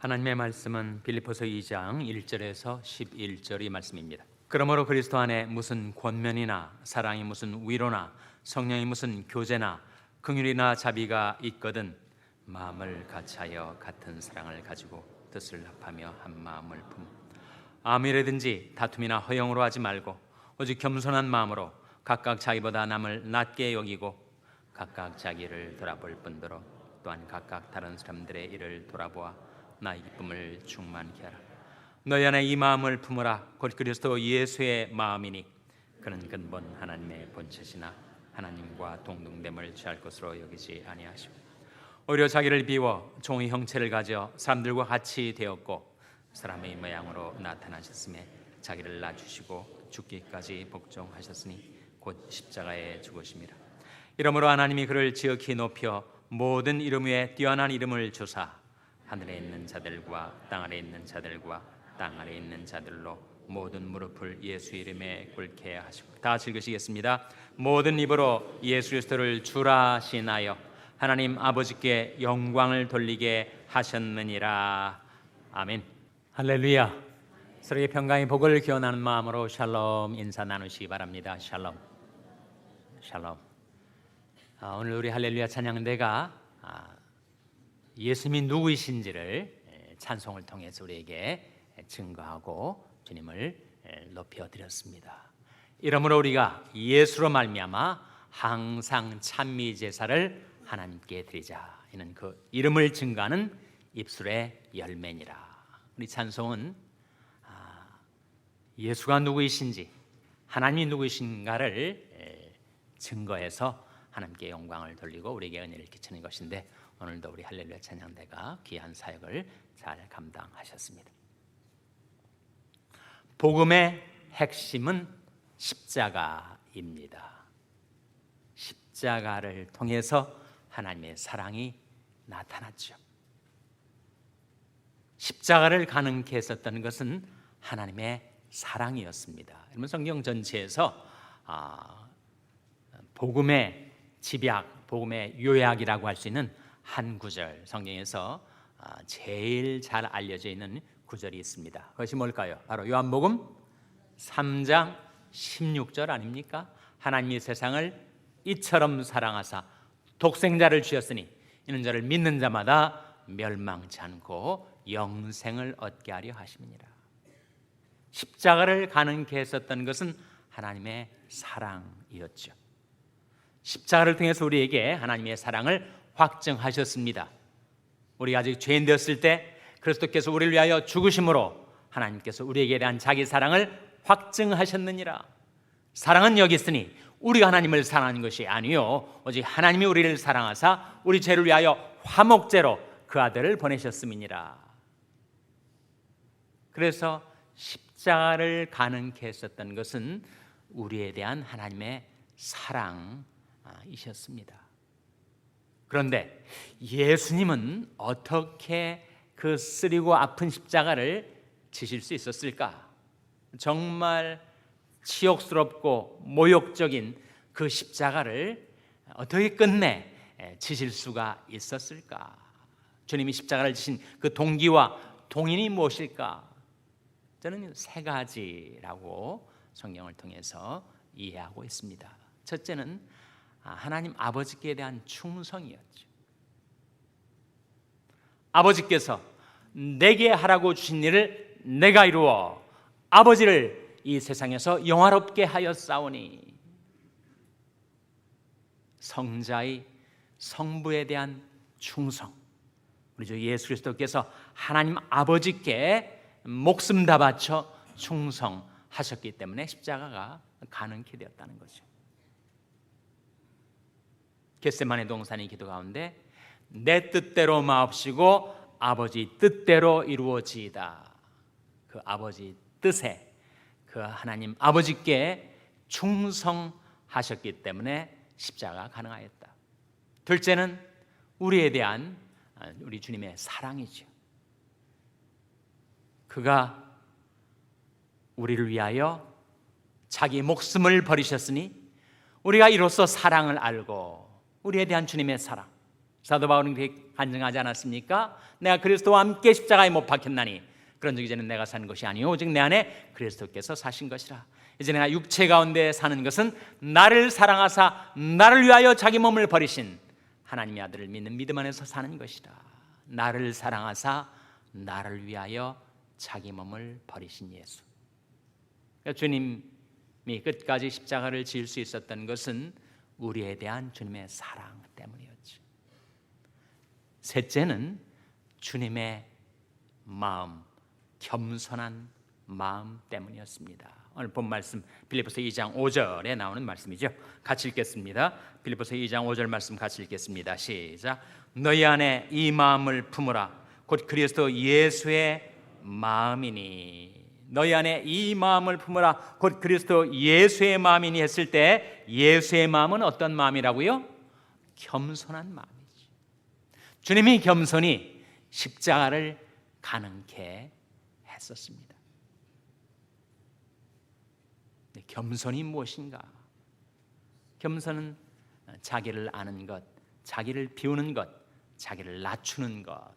하나님의 말씀은 빌립보서 2장 1절에서 11절의 말씀입니다. 그러므로 그리스도 안에 무슨 권면이나 사랑이 무슨 위로나 성령이 무슨 교제나 긍휼이나 자비가 있거든 마음을 같이하여 같은 사랑을 가지고 뜻을 합하며 한 마음을 품어 아무 일이든지 다툼이나 허영으로 하지 말고 오직 겸손한 마음으로 각각 자기보다 남을 낮게 여기고 각각 자기를 돌아볼 뿐더러 또한 각각 다른 사람들의 일을 돌아보아 나의 기쁨을 충만케 하라. 너희 안에 이 마음을 품으라. 곧 그리스도 예수의 마음이니 그는 근본 하나님의 본체시나 하나님과 동등됨을 취할 것으로 여기지 아니하시고 오히려 자기를 비워 종의 형체를 가져 사람들과 같이 되었고 사람의 모양으로 나타나셨음에 자기를 낮추시고 죽기까지 복종하셨으니 곧 십자가에 죽으심이라. 이러므로 하나님이 그를 지극히 높여 모든 이름 위에 뛰어난 이름을 주사 하늘에 있는 자들과 땅 아래에 있는 자들과 땅 아래에 있는 자들로 모든 무릎을 예수 이름에 꿇게 하시고 다 같이 읽으시겠습니다. 모든 입으로 예수 그리스도를 주라 신하여 하나님 아버지께 영광을 돌리게 하셨느니라. 아멘. 할렐루야. 서로의 평강의 복을 기원하는 마음으로 샬롬 인사 나누시기 바랍니다. 샬롬. 샬롬. 오늘 우리 할렐루야 찬양대가 예수님이 누구이신지를 찬송을 통해서 우리에게 증거하고 주님을 높여드렸습니다. 이러므로 우리가 예수로 말미암아 항상 찬미 제사를 하나님께 드리자. 이는 그 이름을 증거하는 입술의 열매니라. 우리 찬송은 예수가 누구이신지 하나님이 누구이신가를 증거해서 하나님께 영광을 돌리고 우리에게 은혜를 끼치는 것인데 오늘도 우리 할렐루야 찬양대가 귀한 사역을 잘 감당하셨습니다. 복음의 핵심은 십자가입니다. 십자가를 통해서 하나님의 사랑이 나타났죠. 십자가를 가능케 했었던 것은 하나님의 사랑이었습니다. 여러분 성경 전체에서 복음의 집약, 복음의 요약이라고 할 수 있는 한 구절 성경에서 제일 잘 알려져 있는 구절이 있습니다. 그것이 뭘까요? 바로 요한복음 3장 16절 아닙니까? 하나님이 세상을 이처럼 사랑하사 독생자를 주셨으니 이는 저를 믿는 자마다 멸망치 않고 영생을 얻게 하려 하심이니라. 십자가를 가능케 했었던 것은 하나님의 사랑이었죠. 십자가를 통해서 우리에게 하나님의 사랑을 확증하셨습니다. 우리가 아직 죄인 되었을 때 그리스도께서 우리를 위하여 죽으심으로 하나님께서 우리에게 대한 자기 사랑을 확증하셨느니라. 사랑은 여기 있으니 우리가 하나님을 사랑하는 것이 아니요 오직 하나님이 우리를 사랑하사 우리 죄를 위하여 화목제로 그 아들을 보내셨음이니라. 그래서 십자가를 가능케 했었던 것은 우리에 대한 하나님의 사랑이셨습니다. 그런데 예수님은 어떻게 그 쓰리고 아픈 십자가를 지실 수 있었을까? 정말 치욕스럽고 모욕적인 그 십자가를 어떻게 끝내 지실 수가 있었을까? 주님이 십자가를 지신 그 동기와 동인이 무엇일까? 저는 세 가지라고 성경을 통해서 이해하고 있습니다. 첫째는 하나님 아버지께 대한 충성이었죠. 아버지께서 내게 하라고 주신 일을 내가 이루어 아버지를 이 세상에서 영화롭게 하였사오니 성자의 성부에 대한 충성. 우리 주 예수 그리스도께서 하나님 아버지께 목숨 다 바쳐 충성하셨기 때문에 십자가가 가능케 되었다는 거죠. 겟세마네 동산의 기도 가운데 내 뜻대로 마옵시고 아버지 뜻대로 이루어지이다. 그 아버지 뜻에 그 하나님 아버지께 충성하셨기 때문에 십자가가 가능하였다. 둘째는 우리에 대한 우리 주님의 사랑이죠. 그가 우리를 위하여 자기 목숨을 버리셨으니 우리가 이로써 사랑을 알고 우리에 대한 주님의 사랑, 사도 바울은 그렇게 간증하지 않았습니까? 내가 그리스도와 함께 십자가에 못 박혔나니 그런즉 이제는 내가 사는 것이 아니요 오직 내 안에 그리스도께서 사신 것이라. 이제 내가 육체 가운데 사는 것은 나를 사랑하사 나를 위하여 자기 몸을 버리신 하나님의 아들을 믿는 믿음 안에서 사는 것이라. 나를 사랑하사 나를 위하여 자기 몸을 버리신 예수. 그러니까 주님이 끝까지 십자가를 지을 수 있었던 것은 우리에 대한 주님의 사랑 때문이었죠. 셋째는 주님의 마음, 겸손한 마음 때문이었습니다. 오늘 본 말씀 빌립보서 2장 5절에 나오는 말씀이죠. 같이 읽겠습니다. 빌립보서 2장 5절 말씀 같이 읽겠습니다. 시작. 너희 안에 이 마음을 품으라. 곧 그리스도 예수의 마음이니. 너희 안에 이 마음을 품으라. 곧 그리스도 예수의 마음이니 했을 때 예수의 마음은 어떤 마음이라고요? 겸손한 마음이죠. 주님이 겸손히 십자가를 가능케 했었습니다. 겸손이 무엇인가? 겸손은 자기를 아는 것, 자기를 비우는 것, 자기를 낮추는 것.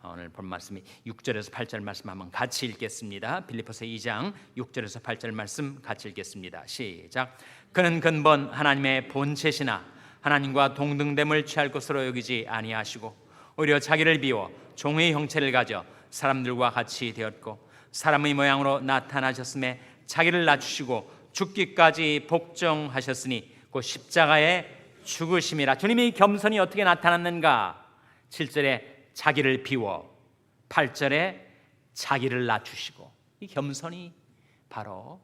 오늘 본 말씀이 6절에서 8절 말씀 한번 같이 읽겠습니다. 빌립보서 2장 6절에서 8절 말씀 같이 읽겠습니다. 시작. 그는 근본 하나님의 본체시나 하나님과 동등됨을 취할 것으로 여기지 아니하시고 오히려 자기를 비워 종의 형체를 가져 사람들과 같이 되었고 사람의 모양으로 나타나셨음에 자기를 낮추시고 죽기까지 복종하셨으니 그 십자가의 죽으심이라. 주님이 겸손이 어떻게 나타났는가? 7절에 자기를 비워, 8절에 자기를 낮추시고. 이 겸손이 바로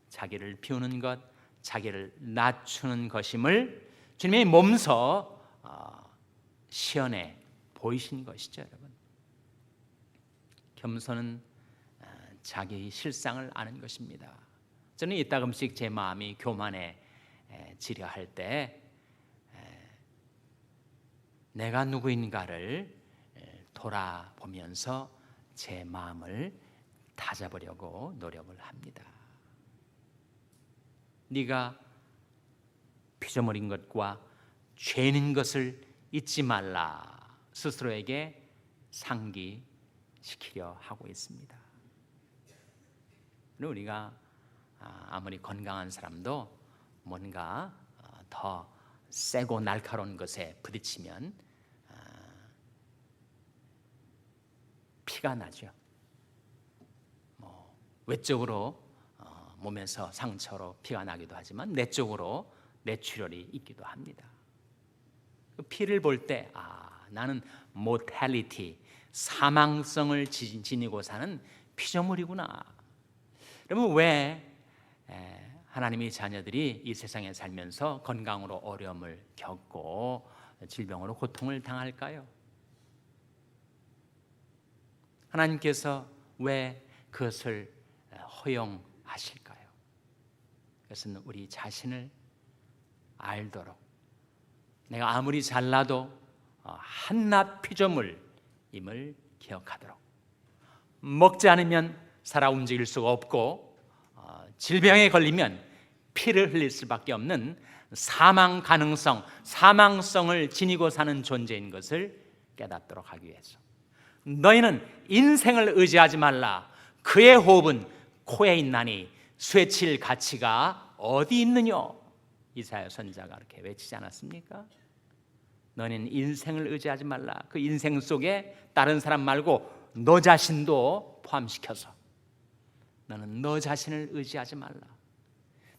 자기를 비우는 것, 자기를 낮추는 것임을 주님이 몸소 시연해 보이신 것이죠. 여러분, 겸손은 자기 실상을 아는 것입니다. 저는 이따금씩 제 마음이 교만해지려 할 때 내가 누구인가를 돌아보면서 제 마음을 다잡으려고 노력을 합니다. 네가 피조물인 것과 죄인 것을 잊지 말라 스스로에게 상기시키려 하고 있습니다. 우리가 아무리 건강한 사람도 뭔가 더 세고 날카로운 것에 부딪히면 피가 나죠. 외적으로 몸에서 상처로 피가 나기도 하지만 내적으로 뇌출혈이 있기도 합니다. 피를 볼 때 나는 mortality, 사망성을 지니고 사는 피조물이구나. 그러면 왜 하나님의 자녀들이 이 세상에 살면서 건강으로 어려움을 겪고 질병으로 고통을 당할까요? 하나님께서 왜 그것을 허용하실까요? 그것은 우리 자신을 알도록, 내가 아무리 잘나도 한낱 피조물임을 기억하도록, 먹지 않으면 살아 움직일 수가 없고 질병에 걸리면 피를 흘릴 수밖에 없는 사망 가능성, 사망성을 지니고 사는 존재인 것을 깨닫도록 하기 위해서 너희는 인생을 의지하지 말라. 그의 호흡은 코에 있나니 쇠칠 가치가 어디 있느냐. 이사야 선지자가 그렇게 외치지 않았습니까? 너희는 인생을 의지하지 말라. 그 인생 속에 다른 사람 말고 너 자신도 포함시켜서 너는 너 자신을 의지하지 말라.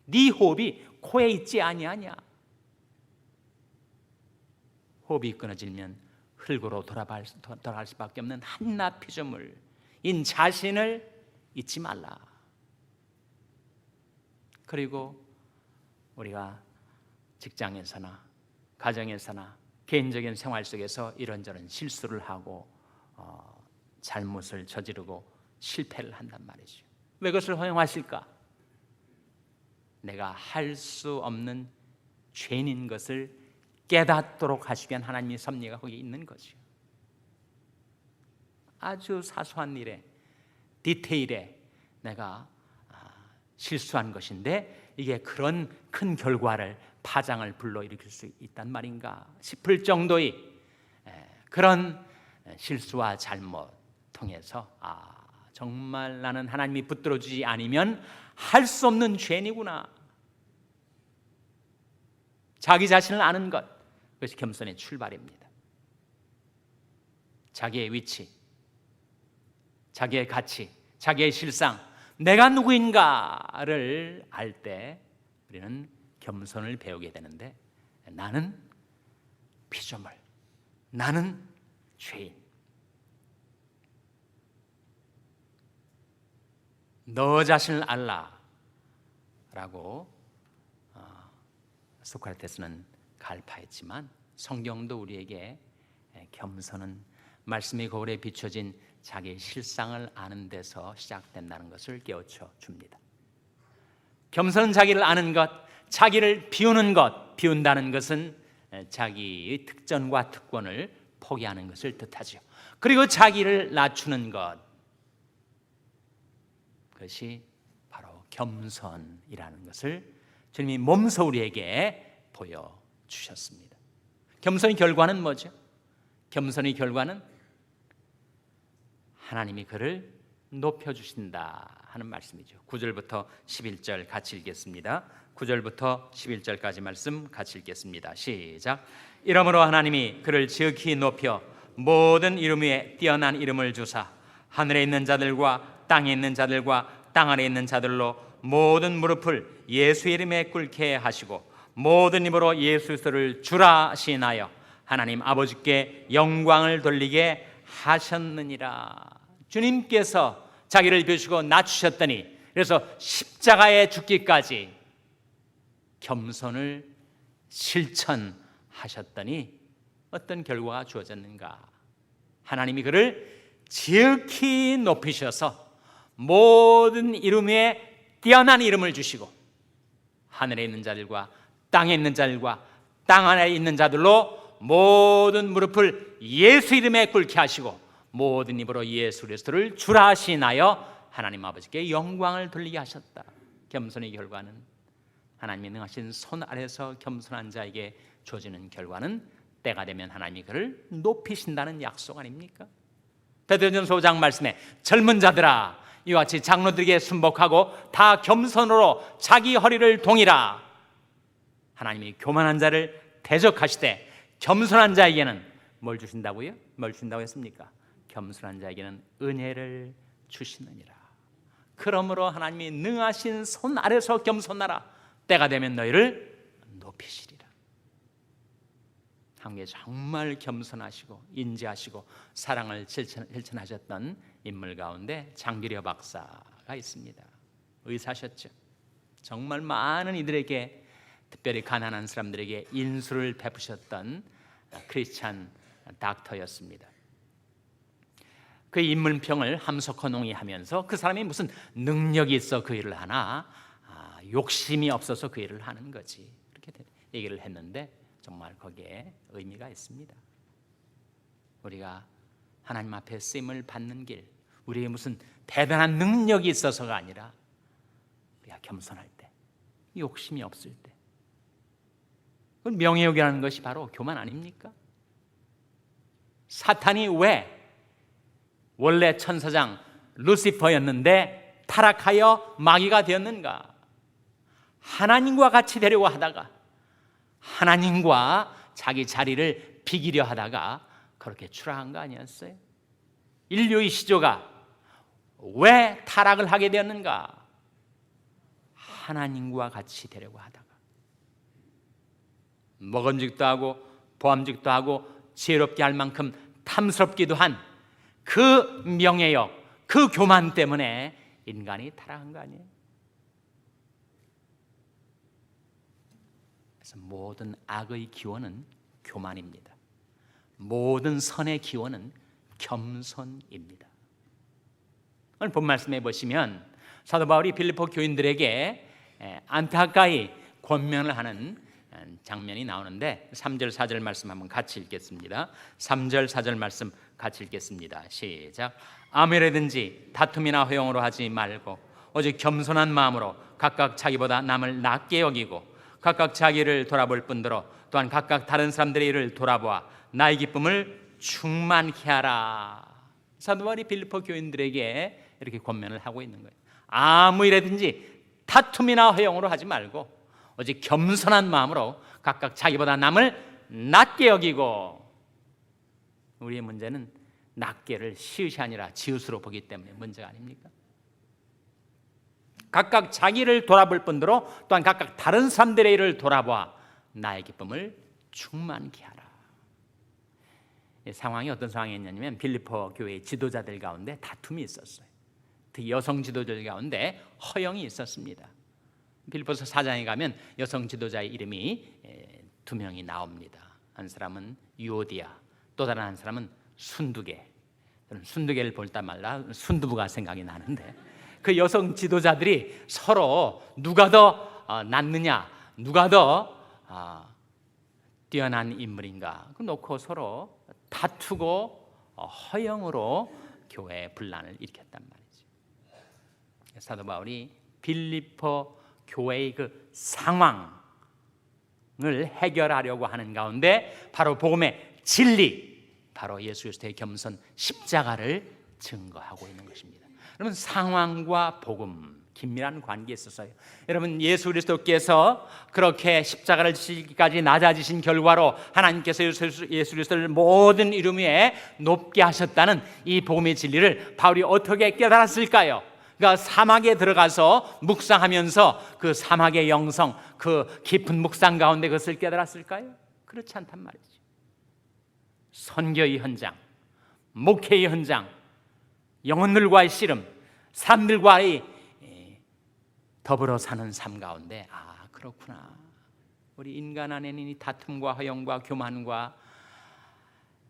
네 호흡이 코에 있지 아니하냐. 호흡이 끊어지면 흙으로 돌아갈 수밖에 없는 한낱 피조물인 자신을 잊지 말라. 그리고 우리가 직장에서나 가정에서나 개인적인 생활 속에서 이런저런 실수를 하고 잘못을 저지르고 실패를 한단 말이죠. 왜 그것을 허용하실까? 내가 할 수 없는 죄인인 것을 깨닫도록 하시기 위한 하나님의 섭리가 거기 있는 거죠. 아주 사소한 일에, 디테일에 내가 실수한 것인데 이게 그런 큰 결과를, 파장을 불러일으킬 수 있단 말인가 싶을 정도의 그런 실수와 잘못 통해서 정말 나는 하나님이 붙들어주지 않으면 할 수 없는 죄인이구나. 자기 자신을 아는 것, 그것이 겸손의 출발입니다. 자기의 위치, 자기의 가치, 자기의 실상, 내가 누구인가를 알 때 우리는 겸손을 배우게 되는데, 나는 피조물, 나는 죄인, 너 자신을 알라 라고 소크라테스는 갈파했지만, 성경도 우리에게 겸손은 말씀의 거울에 비춰진 자기의 실상을 아는 데서 시작된다는 것을 깨우쳐 줍니다. 겸손은 자기를 아는 것, 자기를 비우는 것, 비운다는 것은 자기의 특전과 특권을 포기하는 것을 뜻하죠. 그리고 자기를 낮추는 것, 그것이 바로 겸손이라는 것을 주님이 몸소 우리에게 보여주셨습니다. 겸손의 결과는 뭐죠? 겸손의 결과는 하나님이 그를 높여주신다 하는 말씀이죠. 9절부터 11절 같이 읽겠습니다. 9절부터 11절까지 말씀 같이 읽겠습니다. 시작. 이러므로 하나님이 그를 지극히 높여 모든 이름 위에 뛰어난 이름을 주사 하늘에 있는 자들과 땅에 있는 자들과 땅 아래에 있는 자들로 모든 무릎을 예수 이름에 꿇게 하시고 모든 입으로 예수 그리스도를 주라 하시나요 하나님 아버지께 영광을 돌리게 하셨느니라. 주님께서 자기를 비우시고 낮추셨더니, 그래서 십자가에 죽기까지 겸손을 실천하셨더니 어떤 결과가 주어졌는가? 하나님이 그를 지극히 높이셔서 모든 이름 위에 뛰어난 이름을 주시고 하늘에 있는 자들과 땅에 있는 자들과 땅 안에 있는 자들로 모든 무릎을 예수 이름에 꿇게 하시고 모든 입으로 예수 그리스도를 주라 하시나요 하나님 아버지께 영광을 돌리게 하셨다. 겸손의 결과는, 하나님이 능하신 손 아래서 겸손한 자에게 주어지는 결과는 때가 되면 하나님이 그를 높이신다는 약속 아닙니까? 베드로전서 5장 말씀에 젊은 자들아 이와 같이 장로들에게 순복하고 다 겸손으로 자기 허리를 동이라. 하나님이 교만한 자를 대적하시되 겸손한 자에게는 뭘 주신다고요? 뭘 주신다고 했습니까? 겸손한 자에게는 은혜를 주시느니라. 그러므로 하나님이 능하신 손 아래서 겸손하라. 때가 되면 너희를 높이시리라. 한국에 정말 겸손하시고 인지하시고 사랑을 실천하셨던 인물 가운데 장기려 박사가 있습니다. 의사셨죠. 정말 많은 이들에게, 특별히 가난한 사람들에게 인수를 베푸셨던 크리스찬 닥터였습니다. 그 인물평을 함석헌 농이하면서 그 사람이 무슨 능력이 있어 그 일을 하나, 욕심이 없어서 그 일을 하는 거지, 그렇게 얘기를 했는데 정말 거기에 의미가 있습니다. 우리가 하나님 앞에 쓰임을 받는 길, 우리의 무슨 대단한 능력이 있어서가 아니라 우리가 겸손할 때, 욕심이 없을 때, 그건 명예욕이라는 것이 바로 교만 아닙니까? 사탄이 왜 원래 천사장 루시퍼였는데 타락하여 마귀가 되었는가? 하나님과 같이 되려고 하다가, 하나님과 자기 자리를 비기려 하다가 그렇게 추락한 거 아니었어요? 인류의 시조가 왜 타락을 하게 되었는가? 하나님과 같이 되려고 하다가, 먹음직도 하고 보암직도 하고 지혜롭게 할 만큼 탐스럽기도 한 그 명예욕, 그 교만 때문에 인간이 타락한 거 아니에요? 그래서 모든 악의 기원은 교만입니다. 모든 선의 기원은 겸손입니다. 오늘 본 말씀해 보시면 사도 바울이 빌립보 교인들에게 안타까이 권면을 하는 장면이 나오는데 3절 4절 말씀 한번 같이 읽겠습니다. 3절 4절 말씀 같이 읽겠습니다. 시작. 아무래든지 다툼이나 허용으로 하지 말고 오직 겸손한 마음으로 각각 자기보다 남을 낮게 여기고 각각 자기를 돌아볼 뿐더러 또한 각각 다른 사람들의 일을 돌아보아 나의 기쁨을 충만케 하라. 사도 바울이 빌립보 교인들에게 이렇게 권면을 하고 있는 거예요. 아무 일이든지 다툼이나 허영으로 하지 말고 오직 겸손한 마음으로 각각 자기보다 남을 낮게 여기고, 우리의 문제는 낮게를 시읒이 아니라 지읒으로 보기 때문에 문제가 아닙니까? 각각 자기를 돌아볼 뿐더러 또한 각각 다른 사람들의 일을 돌아봐 나의 기쁨을 충만케 하라. 상황이 어떤 상황이었냐면 빌립보 교회 지도자들 가운데 다툼이 있었어요. 특히 여성 지도자들 가운데 허영이 있었습니다. 빌립보서 4장에 가면 여성 지도자의 이름이 2명이 나옵니다. 한 사람은 유오디아, 또 다른 한 사람은 순두계. 저는 순두계를 볼 때마다 순두부가 생각이 나는데, 그 여성 지도자들이 서로 누가 더 낫느냐, 누가 더 뛰어난 인물인가 그 놓고 서로 다투고 허영으로 교회의 분란을 일으켰단 말이죠. 사도 바울이 빌립보 교회의 그 상황을 해결하려고 하는 가운데 바로 복음의 진리, 바로 예수 그리스도의 겸손 십자가를 증거하고 있는 것입니다. 여러분, 상황과 복음 긴밀한 관계에 있어서요. 여러분, 예수 그리스도께서 그렇게 십자가를 지기까지 낮아지신 결과로 하나님께서 예수 그리스도를 모든 이름 위에 높게 하셨다는 이 복음의 진리를 바울이 어떻게 깨달았을까요? 그러니까 사막에 들어가서 묵상하면서 그 사막의 영성, 그 깊은 묵상 가운데 그것을 깨달았을까요? 그렇지 않단 말이죠. 선교의 현장, 목회의 현장, 영혼들과의 씨름, 사람들과의 더불어 사는 삶 가운데 그렇구나, 우리 인간 안에는 이 다툼과 허영과 교만과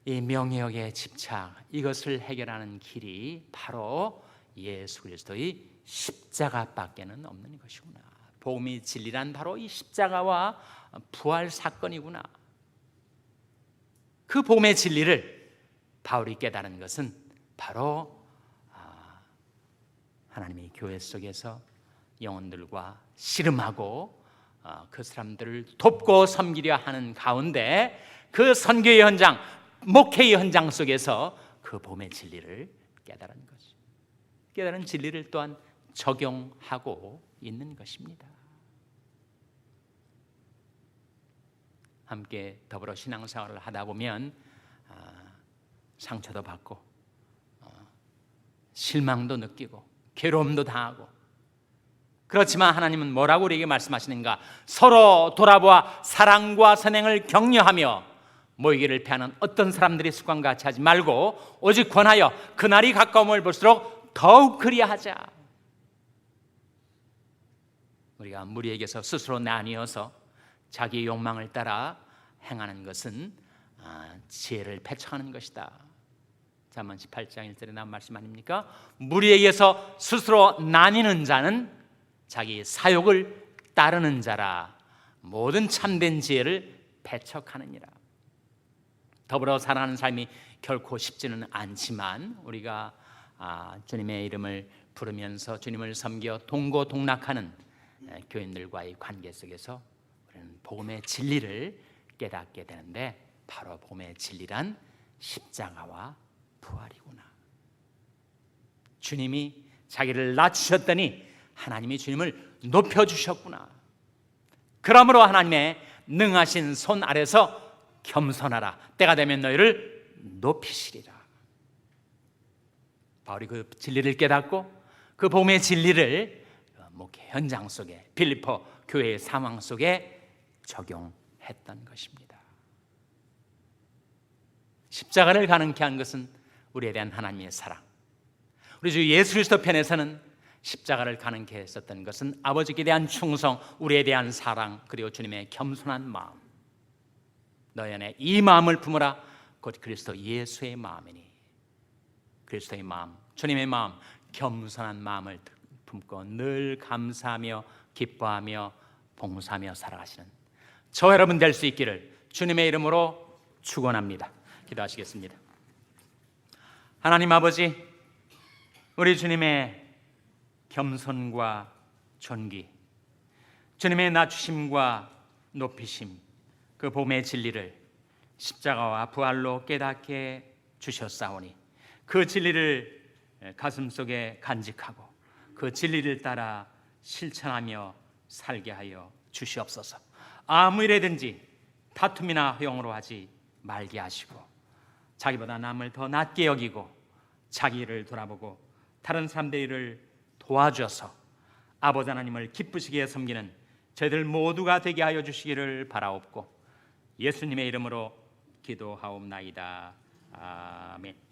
이 명예욕의 집착, 이것을 해결하는 길이 바로 예수 그리스도의 십자가밖에는 없는 것이구나. 복음의 진리란 바로 이 십자가와 부활 사건이구나. 그 복음의 진리를 바울이 깨달은 것은 바로 하나님의 교회 속에서 영혼들과 씨름하고 그 사람들을 돕고 섬기려 하는 가운데, 그 선교의 현장, 목회의 현장 속에서 그 복음의 진리를 깨달은 것이죠. 깨달은 진리를 또한 적용하고 있는 것입니다. 함께 더불어 신앙생활을 하다 보면 상처도 받고 실망도 느끼고 괴로움도 당하고, 그렇지만 하나님은 뭐라고 우리에게 말씀하시는가? 서로 돌아보아 사랑과 선행을 격려하며 모이기를 패하는 어떤 사람들의 습관과 같이 하지 말고 오직 권하여 그날이 가까움을 볼수록 더욱 그리하자. 우리가 무리에게서 스스로 나뉘어서 자기의 욕망을 따라 행하는 것은 지혜를 배척하는 것이다. 잠언 18장 1절에 나온 말씀 아닙니까? 무리에게서 스스로 나뉘는 자는 자기 사욕을 따르는 자라. 모든 참된 지혜를 배척하느니라. 더불어 살아가는 삶이 결코 쉽지는 않지만 우리가 주님의 이름을 부르면서 주님을 섬겨 동고동락하는 교인들과의 관계 속에서 우리는 복음의 진리를 깨닫게 되는데, 바로 복음의 진리란 십자가와 부활이구나. 주님이 자기를 낮추셨더니 하나님이 주님을 높여주셨구나. 그러므로 하나님의 능하신 손 아래서 겸손하라. 때가 되면 너희를 높이시리라. 바울이 그 진리를 깨닫고 그 복음의 진리를 목회 현장 속에, 빌립보 교회의 상황 속에 적용했던 것입니다. 십자가를 가능케 한 것은 우리에 대한 하나님의 사랑, 우리 주 예수 그리스도 편에서는 십자가를 가능케 했었던 것은 아버지께 대한 충성, 우리에 대한 사랑, 그리고 주님의 겸손한 마음. 너희 안에 이 마음을 품으라. 곧 그리스도 예수의 마음이니. 그리스도의 마음, 주님의 마음, 겸손한 마음을 품고 늘 감사하며 기뻐하며 봉사하며 살아가시는 저 여러분 될 수 있기를 주님의 이름으로 축원합니다. 기도하시겠습니다. 하나님 아버지, 우리 주님의 겸손과 존귀, 주님의 낮추심과 높이심, 그 복음의 진리를 십자가와 부활로 깨닫게 주셨사오니 그 진리를 가슴속에 간직하고 그 진리를 따라 실천하며 살게 하여 주시옵소서. 아무 일에든지 다툼이나 허용으로 하지 말게 하시고 자기보다 남을 더 낮게 여기고 자기를 돌아보고 다른 사람들의 일을 도와줘서 아버지 하나님을 기쁘시게 섬기는 저희들 모두가 되게 하여 주시기를 바라옵고 예수님의 이름으로 기도하옵나이다. 아멘.